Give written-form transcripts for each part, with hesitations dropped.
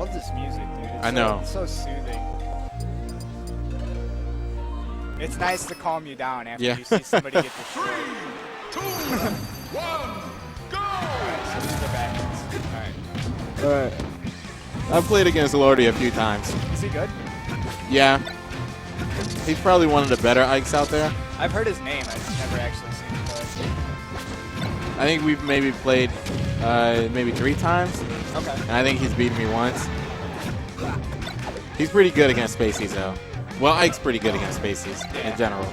love this music, dude. I know. It's so soothing. It's nice to calm you down after you see somebody get destroyed. 3, 2, 1, go! Alright, so these are back ends. Alright. Alright. I've played against Lordy a few times. Is he good? Yeah. He's probably one of the better Ikes out there. I've heard his name. I've never actually seen him play. I think we've maybe played maybe 3 times. Okay. And I think he's beaten me once. He's pretty good against Spaceys, though. Well, Ike's pretty good against Spaceys in general.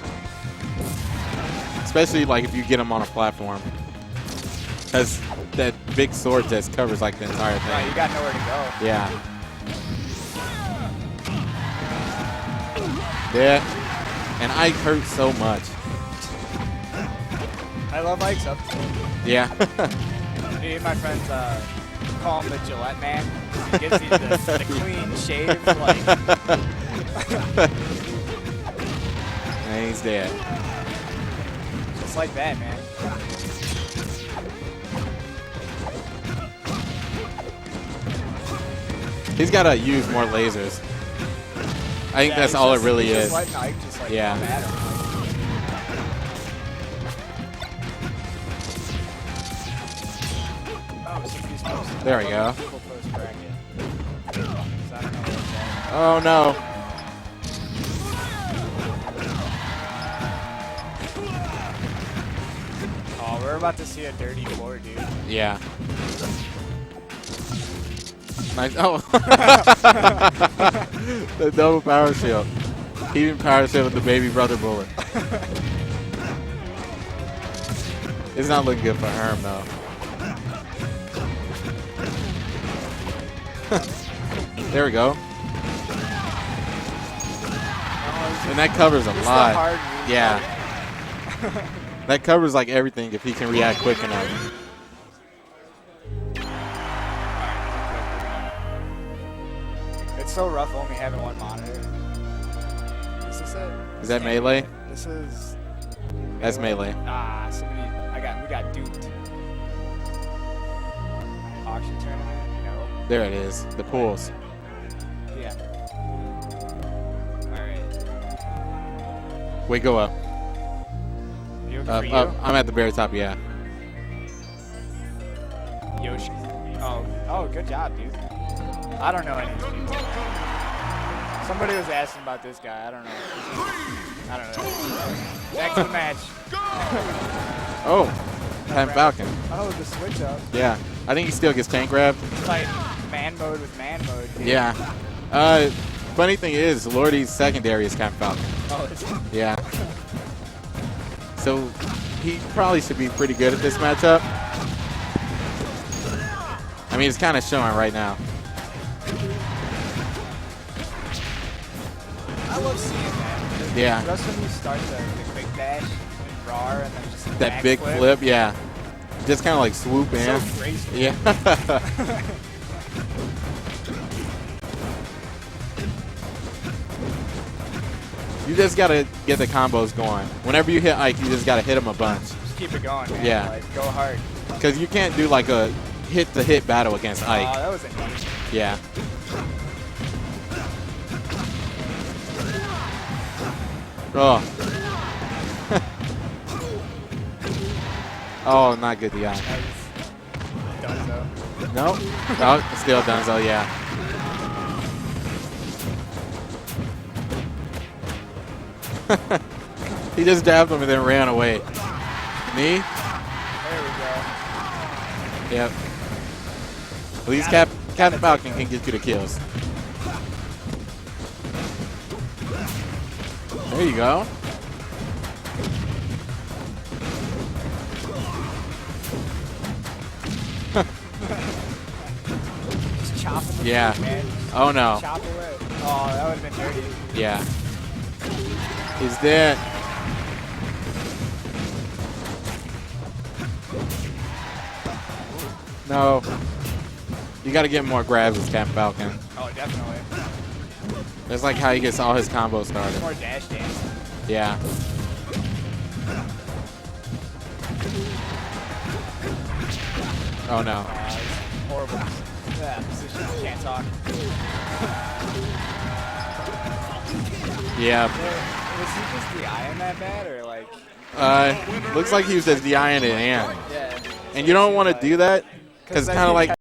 Especially like if you get him on a platform. Because that big sword just covers like the entire thing. Right, you got nowhere to go. Yeah. Yeah. And Ike hurts so much. I love Ike's up to. Yeah. Me and my friends call him the Gillette Man. He gives you the clean shave, like. And he's dead. Just like that, man. He's got to use more lasers. I think that's all it really is. Just letting Ike just, like, Yeah. come at him. There we go. People post bracket. So I don't know where it's at. Oh no. Oh, we're about to see a dirty floor, dude. Yeah. Nice. Oh. The double power shield. He even power shielded the baby brother bullet. It's not looking good for Herm though. There we go. And that covers a lot. Yeah. That covers like everything if he can react quick enough. It's so rough only having one monitor. Is this it? Is that melee? This is. That's melee. Ah, we got duped. Auction tournament, you know. There it is. The pools. Yeah. Alright. Wait, go up. For you? Up. I'm at the very top, yeah. Yoshi. Oh, good job, dude. I don't know any of these people. Somebody was asking about this guy. I don't know. Next match. Oh, Time Falcon. Oh, the switch up. Yeah. I think he still gets tank grabbed. It's like man mode with man mode. Dude. Yeah. Funny thing is, Lordy's secondary is Time Falcon. Oh, is it? Yeah. So he probably should be pretty good at this matchup. I mean, it's kind of showing right now. I love seeing that. Yeah. Just when you start the quick dash and roar and then just That big flip, yeah. Just kind of like swoop in. So graceful. Yeah. You just got to get the combos going. Whenever you hit Ike, you just got to hit him a bunch. Just keep it going, man. Yeah. Like, go hard. Because you can't do like a hit-to-hit battle against Ike. Oh, that was a neat. Yeah. Oh. Oh, not good, yeah. Dunzo. Nope. Oh, still Dunzo, yeah. He just dabbed him and then ran away. Knee? There we go. Yep. At least Captain Falcon can get you the kills. There you go. Just chopping the Yeah. food, man. Oh no. Chop away. Oh, that would have been dirty. Yeah. He's dead. No. You got to get more grabs with Captain Falcon. Oh, definitely. That's like how he gets all his combos started. More dash dance. Yeah. Oh no. Horrible. Yeah, position. Can't talk. Yeah. Was he just DIing that bad, or like? Looks like he was just DIing it in. Yeah. And you don't want to do that because it's kind of like